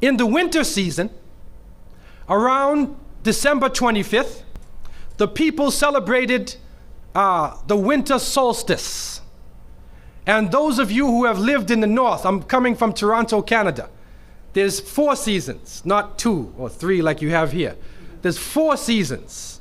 In the winter season, around December 25th, the people celebrated the winter solstice. And those of you who have lived in the north, I'm coming from Toronto, Canada. There's 4 seasons, not 2 or 3 like you have here. There's 4 seasons.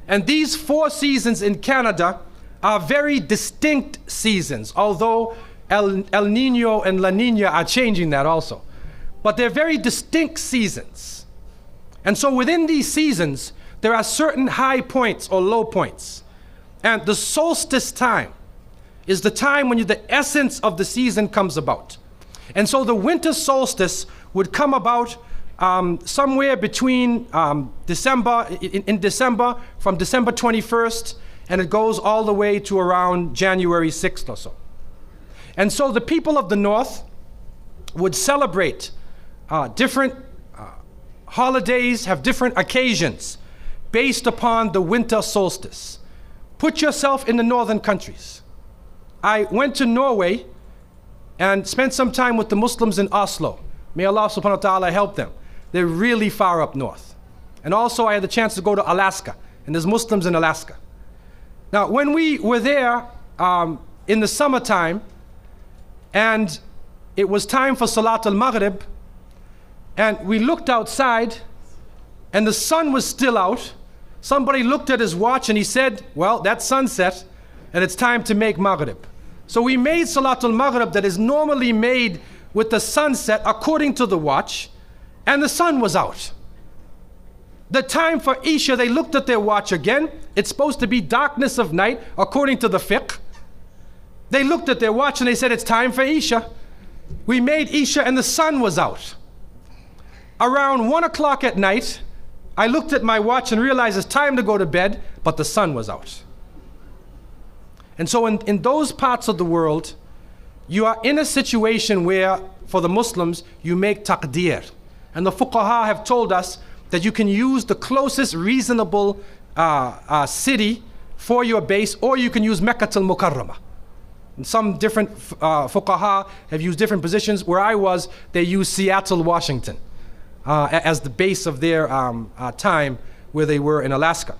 And these 4 seasons in Canada are very distinct seasons, although El Nino and La Nina are changing that also. But they're very distinct seasons. And so within these seasons, there are certain high points or low points. And the solstice time is the time when the essence of the season comes about. And so the winter solstice would come about somewhere between December, in December, from December 21st, and it goes all the way to around January 6th or so. And so the people of the north would celebrate different holidays, have different occasions based upon the winter solstice. Put yourself in the northern countries. I went to Norway and spent some time with the Muslims in Oslo. May Allah subhanahu wa ta'ala help them. They're really far up north. And also I had the chance to go to Alaska, and there's Muslims in Alaska. Now, when we were there in the summertime, and it was time for Salat al-Maghrib, and we looked outside, and the sun was still out. Somebody looked at his watch and he said, well, that's sunset, and it's time to make Maghrib. So we made Salat al-Maghrib that is normally made with the sunset according to the watch, and the sun was out. The time for Isha, they looked at their watch again. It's supposed to be darkness of night according to the fiqh. They looked at their watch and they said, it's time for Isha. We made Isha and the sun was out. Around 1 o'clock at night, I looked at my watch and realized it's time to go to bed, but the sun was out. And so in those parts of the world, you are in a situation where, for the Muslims, you make taqdeer. And the fuqaha have told us that you can use the closest reasonable city for your base, or you can use Mecca al-Mukarramah. And some different fuqaha have used different positions. Where I was, they used Seattle, Washington as the base of their time where they were in Alaska.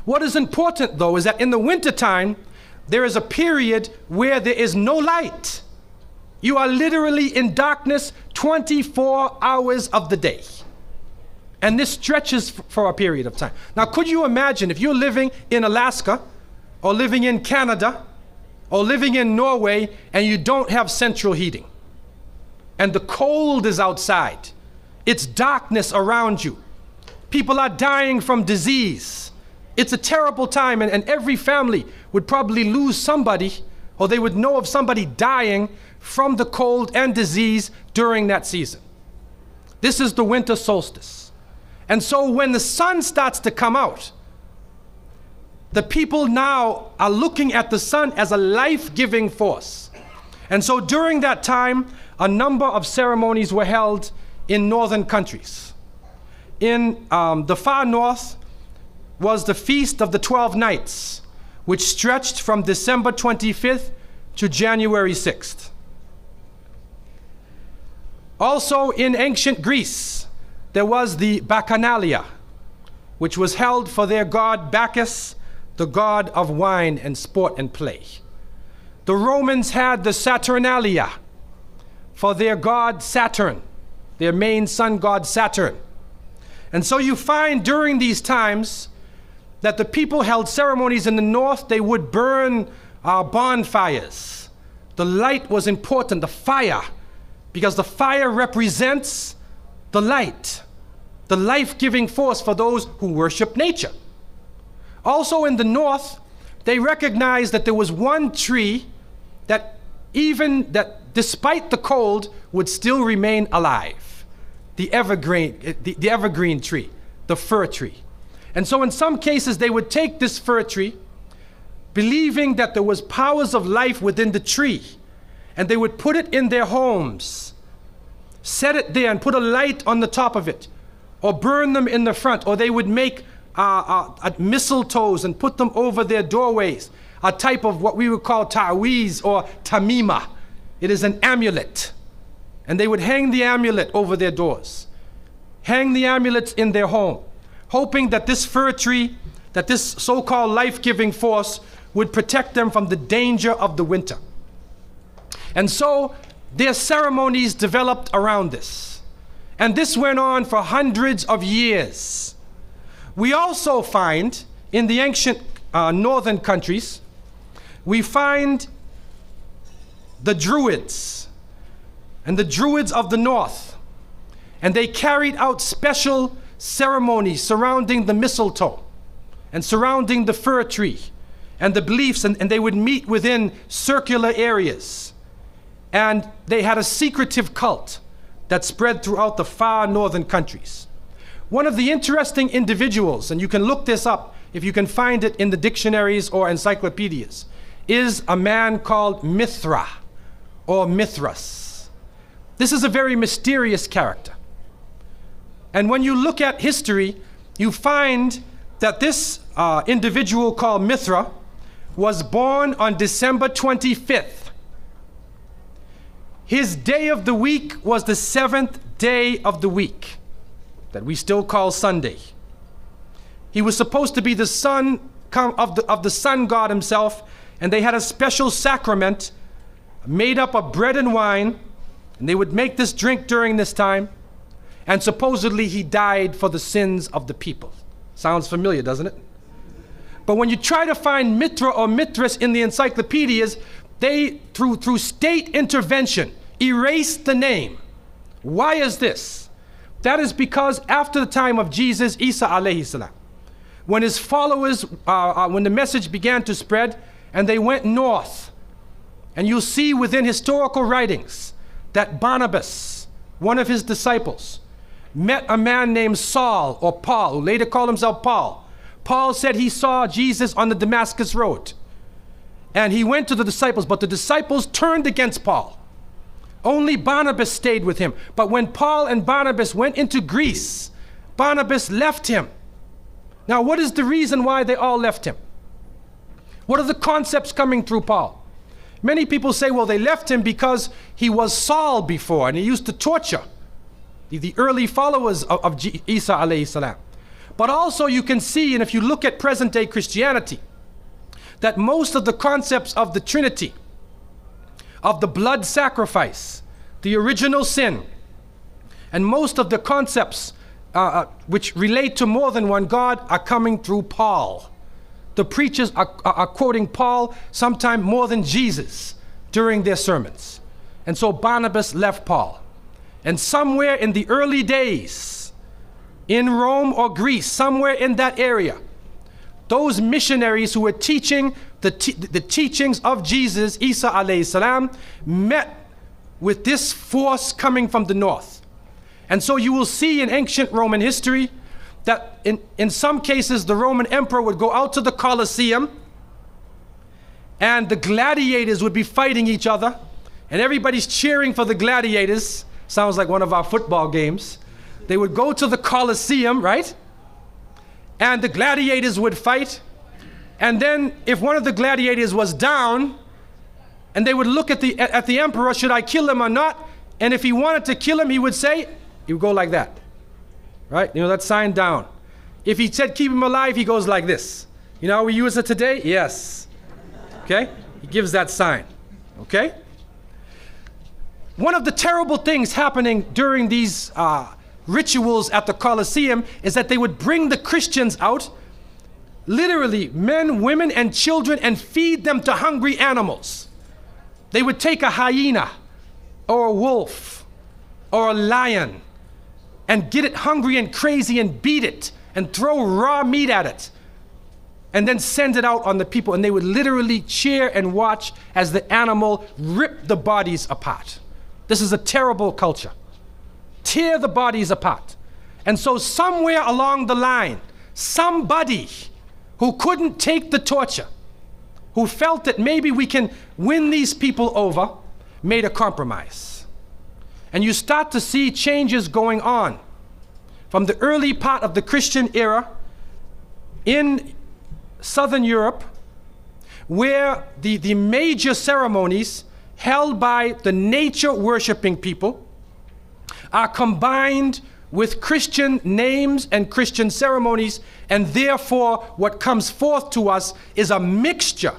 What is important though is that in the wintertime, there is a period where there is no light. You are literally in darkness 24 hours of the day. And this stretches for a period of time. Now, could you imagine if you're living in Alaska, or living in Canada, or living in Norway, and you don't have central heating, and the cold is outside, it's darkness around you, people are dying from disease, it's a terrible time, and every family would probably lose somebody, or they would know of somebody dying from the cold and disease during that season. This is the winter solstice. And so when the sun starts to come out, the people now are looking at the sun as a life-giving force. And so during that time, a number of ceremonies were held in northern countries. In the far north was the Feast of the 12 Nights, which stretched from December 25th to January 6th. Also in ancient Greece, there was the Bacchanalia, which was held for their god Bacchus, the god of wine and sport and play. The Romans had the Saturnalia for their god Saturn, their main sun god Saturn. And so you find during these times that the people held ceremonies in the north. They would burn bonfires. The light was important, the fire, because the fire represents the light, the life-giving force for those who worship nature. Also in the north, they recognized that there was one tree that despite the cold would still remain alive. The evergreen tree, the fir tree. And so in some cases they would take this fir tree, believing that there was powers of life within the tree, and they would put it in their homes, set it there and put a light on the top of it, or burn them in the front, or they would make mistletoes and put them over their doorways, a type of what we would call ta'weez or tamima. It is an amulet. and they would hang the amulet over their doors, hang the amulets in their home, hoping that this fir tree, that this so-called life-giving force would protect them from the danger of the winter. And so their ceremonies developed around this. And this went on for hundreds of years. We also find in the ancient northern countries, we find the Druids and the Druids of the north. And they carried out special ceremonies surrounding the mistletoe and surrounding the fir tree and the beliefs, and they would meet within circular areas. And they had a secretive cult that spread throughout the far northern countries. One of the interesting individuals, and you can look this up if you can find it in the dictionaries or encyclopedias, is a man called Mithra or Mithras. This is a very mysterious character. And when you look at history, you find that this individual called Mithra was born on December 25th. His day of the week was the 7th day of the week, that we still call Sunday. He was supposed to be the son of the sun god himself, and they had a special sacrament made up of bread and wine, and they would make this drink during this time, and supposedly he died for the sins of the people. Sounds familiar, doesn't it? But when you try to find Mithra or Mithras in the encyclopedias, they, through state intervention, erased the name. Why is this? That is because after the time of Jesus, Isa alayhi salam, when his followers, when the message began to spread, and they went north, and you'll see within historical writings that Barnabas, one of his disciples, met a man named Saul or Paul, who later called himself Paul. Paul said he saw Jesus on the Damascus road. And he went to the disciples, but the disciples turned against Paul. Only Barnabas stayed with him. But when Paul and Barnabas went into Greece, Barnabas left him. Now, what is the reason why they all left him? What are the concepts coming through Paul? Many people say, well, they left him because he was Saul before, and he used to torture the early followers of Isa alayhi salam. But also you can see, and if you look at present day Christianity, that most of the concepts of the Trinity, of the blood sacrifice, the original sin, and most of the concepts which relate to more than one God are coming through Paul. The preachers are quoting Paul sometime more than Jesus during their sermons. And so Barnabas left Paul. And somewhere in the early days, in Rome or Greece, somewhere in that area, those missionaries who were teaching the teachings of Jesus, Isa alayhi salam, met with this force coming from the north. And so you will see in ancient Roman history that in some cases the Roman emperor would go out to the Colosseum and the gladiators would be fighting each other and everybody's cheering for the gladiators. Sounds like one of our football games. They would go to the Colosseum, right? And the gladiators would fight. And then if one of the gladiators was down, and they would look at the emperor, should I kill him or not? And if he wanted to kill him, he would say, he would go like that. Right? You know, that sign down. If he said keep him alive, he goes like this. You know how we use it today? Yes. Okay? He gives that sign. Okay? One of the terrible things happening during these rituals at the Colosseum is that they would bring the Christians out, literally men, women, and children, and feed them to hungry animals. They would take a hyena or a wolf or a lion and get it hungry and crazy and beat it and throw raw meat at it and then send it out on the people. And they would literally cheer and watch as the animal ripped the bodies apart. This is a terrible culture. Tear the bodies apart. And so somewhere along the line, somebody who couldn't take the torture, who felt that maybe we can win these people over, made a compromise. And you start to see changes going on from the early part of the Christian era in Southern Europe, where the major ceremonies held by the nature worshiping people are combined with Christian names and Christian ceremonies, and therefore what comes forth to us is a mixture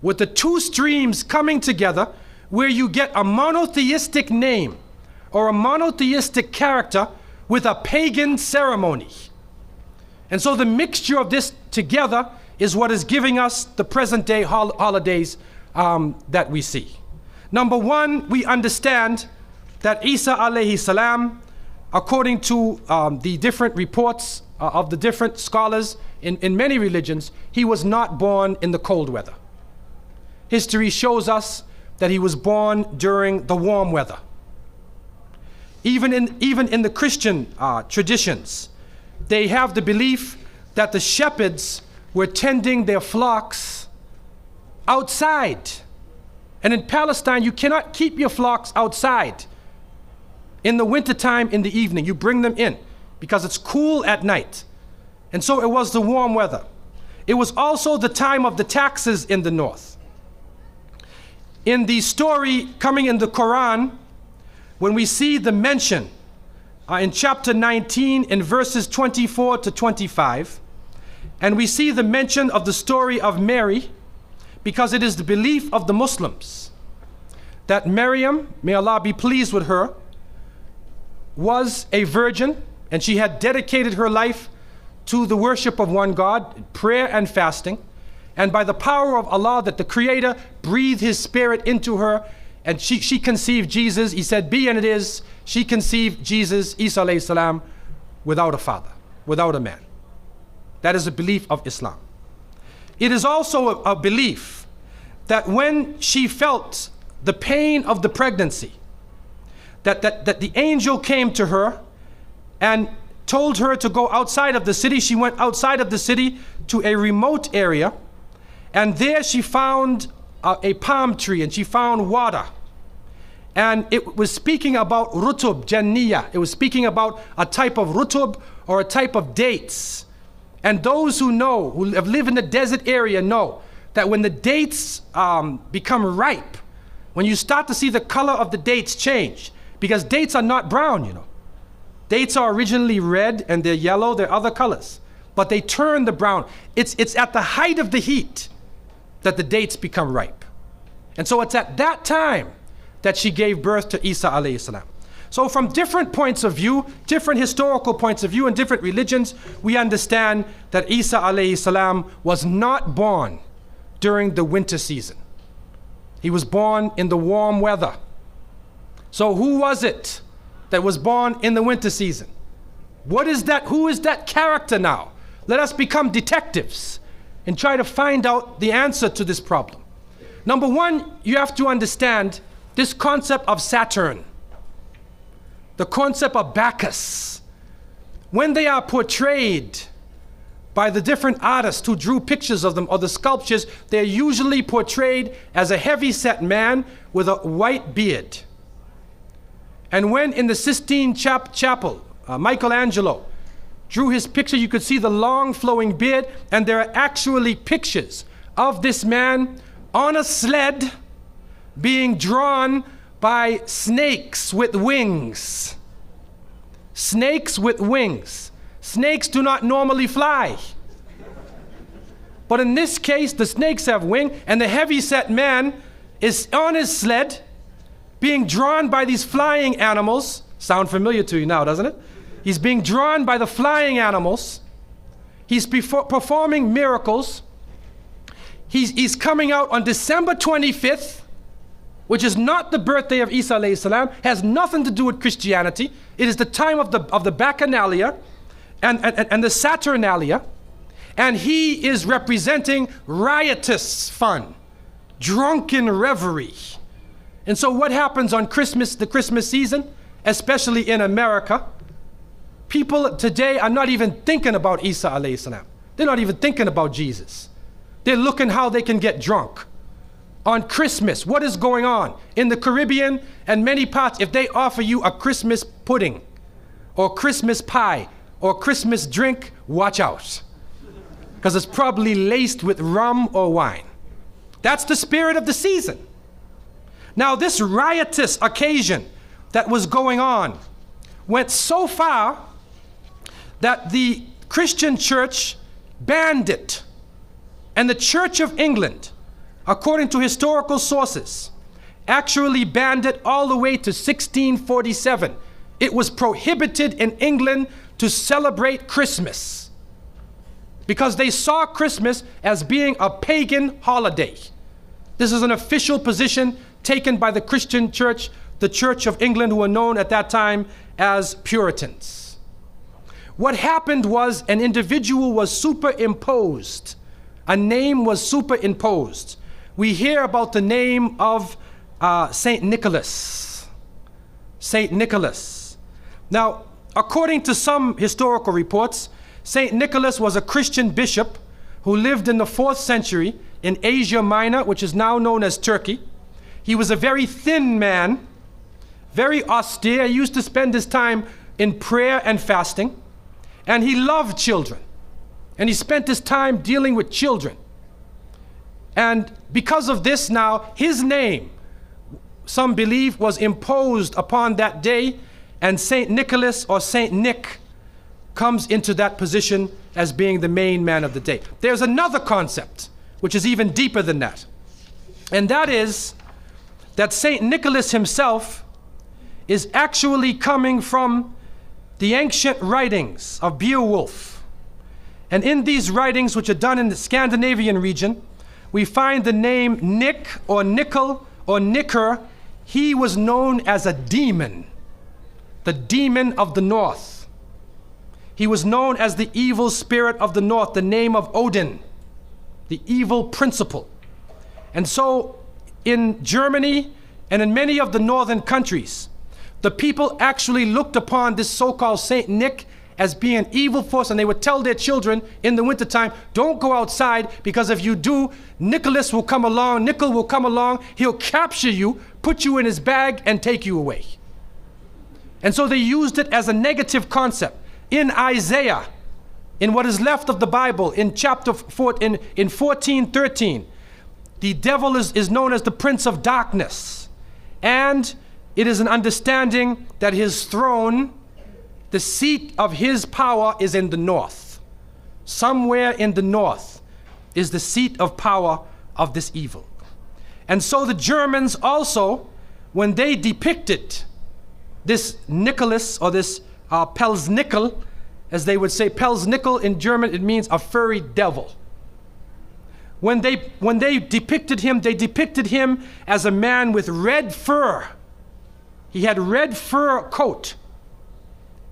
with the two streams coming together, where you get a monotheistic name or a monotheistic character with a pagan ceremony. And so the mixture of this together is what is giving us the present day holidays that we see. Number one, we understand that Isa alayhi salam, according to the different reports of the different scholars in many religions, he was not born in the cold weather. History shows us that he was born during the warm weather. Even in the Christian traditions, they have the belief that the shepherds were tending their flocks outside. And in Palestine, you cannot keep your flocks outside in the wintertime in the evening. You bring them in because it's cool at night. And so it was the warm weather. It was also the time of the taxes in the north. In the story coming in the Quran, when we see the mention in chapter 19 in verses 24 to 25, and we see the mention of the story of Mary, because it is the belief of the Muslims that Maryam, may Allah be pleased with her, was a virgin, and she had dedicated her life to the worship of one God, prayer and fasting, and by the power of Allah, that the Creator breathed His Spirit into her, and she conceived Jesus. He said, be, and it is. She conceived Jesus, Isa alayhi salam, without a father, without a man. That is a belief of Islam. It is also a belief that when she felt the pain of the pregnancy, that the angel came to her and told her to go outside of the city. She went outside of the city to a remote area, and there she found a palm tree, and she found water. And it was speaking about rutub, janniya. It was speaking about a type of rutub, or a type of dates. And those who know, who have lived in the desert area, know that when the dates become ripe, when you start to see the color of the dates change, because dates are not brown, you know. Dates are originally red and they're yellow, they're other colors, but they turn the brown. It's at the height of the heat that the dates become ripe. And so it's at that time that she gave birth to Isa alayhi salam. So from different points of view, different historical points of view and different religions, we understand that Isa alayhi salam was not born during the winter season. He was born in the warm weather. So who was it that was born in the winter season? What is that? Who is that character now? Let us become detectives and try to find out the answer to this problem. Number one, you have to understand this concept of Saturn, the concept of Bacchus. When they are portrayed by the different artists who drew pictures of them, or the sculptures, they're usually portrayed as a heavy-set man with a white beard. And when in the Sistine Chapel, Michelangelo drew his picture, you could see the long flowing beard, and there are actually pictures of this man on a sled being drawn by snakes with wings. Snakes with wings. Snakes do not normally fly. But in this case, the snakes have wings, and the heavy-set man is on his sled being drawn by these flying animals. Sound familiar to you now, doesn't it? He's being drawn by the flying animals. He's performing miracles. He's coming out on December 25th, which is not the birthday of Isa alayhi salam, has nothing to do with Christianity. It is the time of the Bacchanalia and the Saturnalia, and he is representing riotous fun, drunken revelry. And so what happens on Christmas, the Christmas season, especially in America, people today are not even thinking about Isa alayhi salam. They're not even thinking about Jesus. They're looking how they can get drunk. On Christmas, what is going on? In the Caribbean and many parts, if they offer you a Christmas pudding or Christmas pie or Christmas drink, watch out. Because it's probably laced with rum or wine. That's the spirit of the season. Now, this riotous occasion that was going on went so far that the Christian church banned it. And the Church of England, according to historical sources, actually banned it all the way to 1647. It was prohibited in England to celebrate Christmas because they saw Christmas as being a pagan holiday. This is an official position taken by the Christian church, the Church of England, who were known at that time as Puritans. What happened was an individual was superimposed. A name was superimposed. We hear about the name of Saint Nicholas. Saint Nicholas. Now, according to some historical reports, Saint Nicholas was a Christian bishop who lived in the 4th century in Asia Minor, which is now known as Turkey. He was a very thin man, very austere. He used to spend his time in prayer and fasting, and he loved children. And he spent his time dealing with children. And because of this now, his name, some believe, was imposed upon that day, and Saint Nicholas or Saint Nick comes into that position as being the main man of the day. There's another concept, which is even deeper than that. And that is that Saint Nicholas himself is actually coming from the ancient writings of Beowulf. And in these writings, which are done in the Scandinavian region, we find the name Nick or Nickel or Nicker. He was known as a demon, the demon of the north. He was known as the evil spirit of the north, the name of Odin, the evil principle. And so in Germany and in many of the northern countries, the people actually looked upon this so-called Saint Nick as being an evil force, and they would tell their children in the wintertime, don't go outside, because if you do, Nicholas will come along, Nickel will come along, he'll capture you, put you in his bag, and take you away. And so they used it as a negative concept. In Isaiah, in what is left of the Bible, in chapter 4, in 14:13, the devil is known as the prince of darkness. And it is an understanding that his throne, the seat of his power, is in the north. Somewhere in the north is the seat of power of this evil. And so the Germans also, when they depicted this Nicholas, or this Pelsnickel, as they would say, Pelsnickel in German, it means a furry devil. When they depicted him, they depicted him as a man with red fur. He had red fur coat.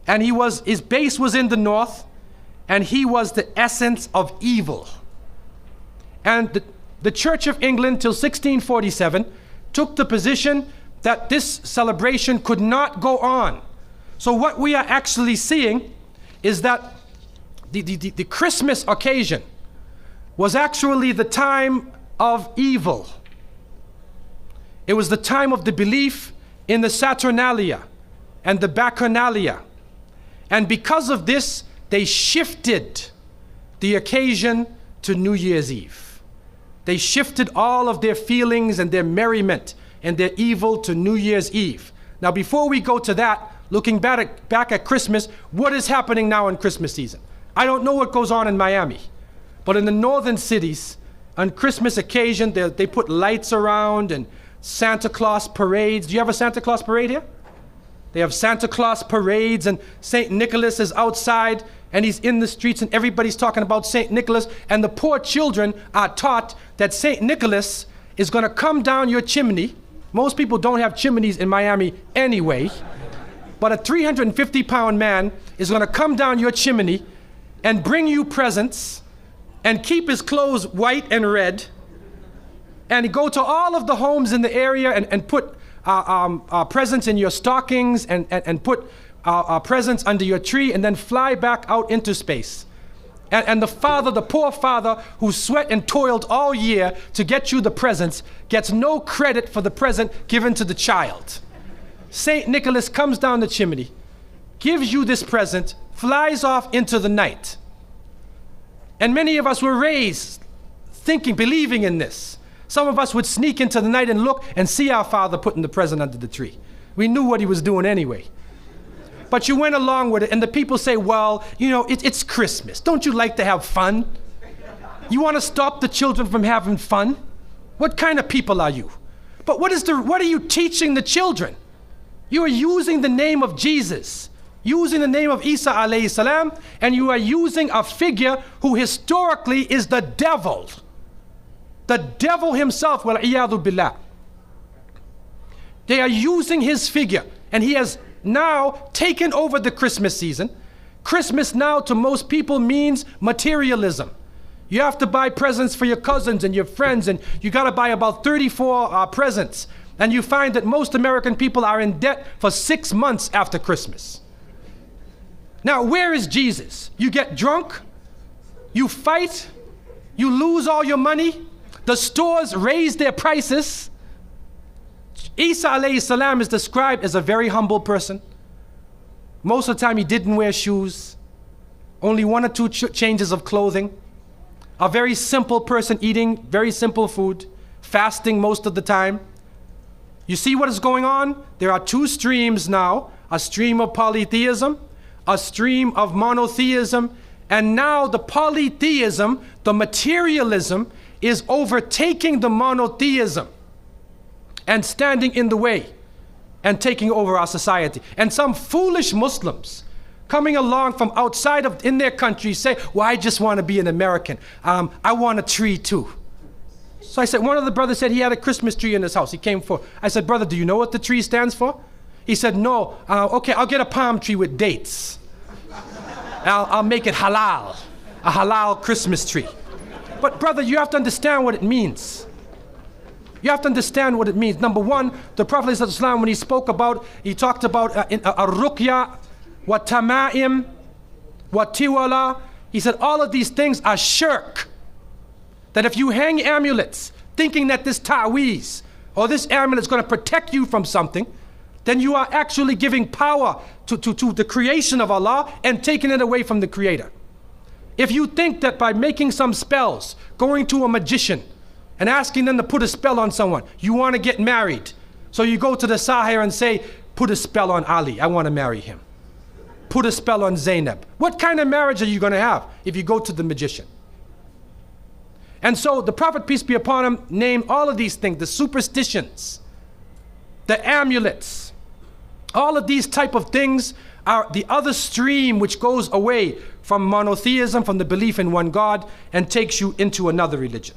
And his base was in the north, and he was the essence of evil. And the Church of England till 1647 took the position that this celebration could not go on. So what we are actually seeing is that the Christmas occasion was actually the time of evil. It was the time of the belief in the Saturnalia and the Bacchanalia. And because of this, they shifted the occasion to New Year's Eve. They shifted all of their feelings and their merriment and their evil to New Year's Eve. Now, before we go to that, looking back at Christmas, what is happening now in Christmas season? I don't know what goes on in Miami, but in the northern cities, on Christmas occasion, they put lights around and Santa Claus parades. Do you have a Santa Claus parade here? They have Santa Claus parades, and St. Nicholas is outside, and he's in the streets, and everybody's talking about St. Nicholas, and the poor children are taught that St. Nicholas is going to come down your chimney. Most people don't have chimneys in Miami anyway, but a 350-pound man is going to come down your chimney and bring you presents and keep his clothes white and red, and go to all of the homes in the area and put presents in your stockings and put presents under your tree, and then fly back out into space. And the poor father who sweat and toiled all year to get you the presents, gets no credit for the present given to the child. St. Nicholas comes down the chimney, gives you this present, flies off into the night. And many of us were raised thinking, believing in this. Some of us would sneak into the night and look and see our father putting the present under the tree. We knew what he was doing anyway. But you went along with it, and the people say, well, you know, it's Christmas. Don't you like to have fun? You want to stop the children from having fun? What kind of people are you? But what are you teaching the children? You are using the name of Jesus, using the name of Isa alayhi salam, and you are using a figure who historically is the devil. The devil himself, wal-iyadhu billah. They are using his figure, and he has now taken over the Christmas season. Christmas now to most people means materialism. You have to buy presents for your cousins and your friends, and you got to buy about 34 presents. And you find that most American people are in debt for 6 months after Christmas. Now, where is Jesus? You get drunk, you fight, you lose all your money, the stores raise their prices. Isa alayhi salam is described as a very humble person. Most of the time he didn't wear shoes, only 1 or 2 changes of clothing. A very simple person eating very simple food, fasting most of the time. You see what is going on? There are 2 streams now, a stream of polytheism, a stream of monotheism, and now the polytheism, the materialism, is overtaking the monotheism and standing in the way and taking over our society. And some foolish Muslims coming along from outside of in their country say, well, I just want to be an American. I want a tree too. So I said, one of the brothers said he had a Christmas tree in his house. He came for, I said, brother, do you know what the tree stands for? He said, no. Okay, I'll get a palm tree with dates. I'll make it halal, a halal Christmas tree. But brother, you have to understand what it means. You have to understand what it means. Number one, the Prophet ﷺ, when he spoke about, he talked about ar-ruqya, wa tama'im, wa tiwala. He said all of these things are shirk. That if you hang amulets thinking that this ta'weez or this amulet is going to protect you from something, then you are actually giving power to the creation of Allah and taking it away from the Creator. If you think that by making some spells, going to a magician and asking them to put a spell on someone, you want to get married, so you go to the Sahir and say, put a spell on Ali, I want to marry him. Put a spell on Zainab. What kind of marriage are you going to have if you go to the magician? And so the Prophet, peace be upon him, named all of these things, the superstitions, the amulets, all of these type of things are the other stream which goes away from monotheism, from the belief in one God, and takes you into another religion.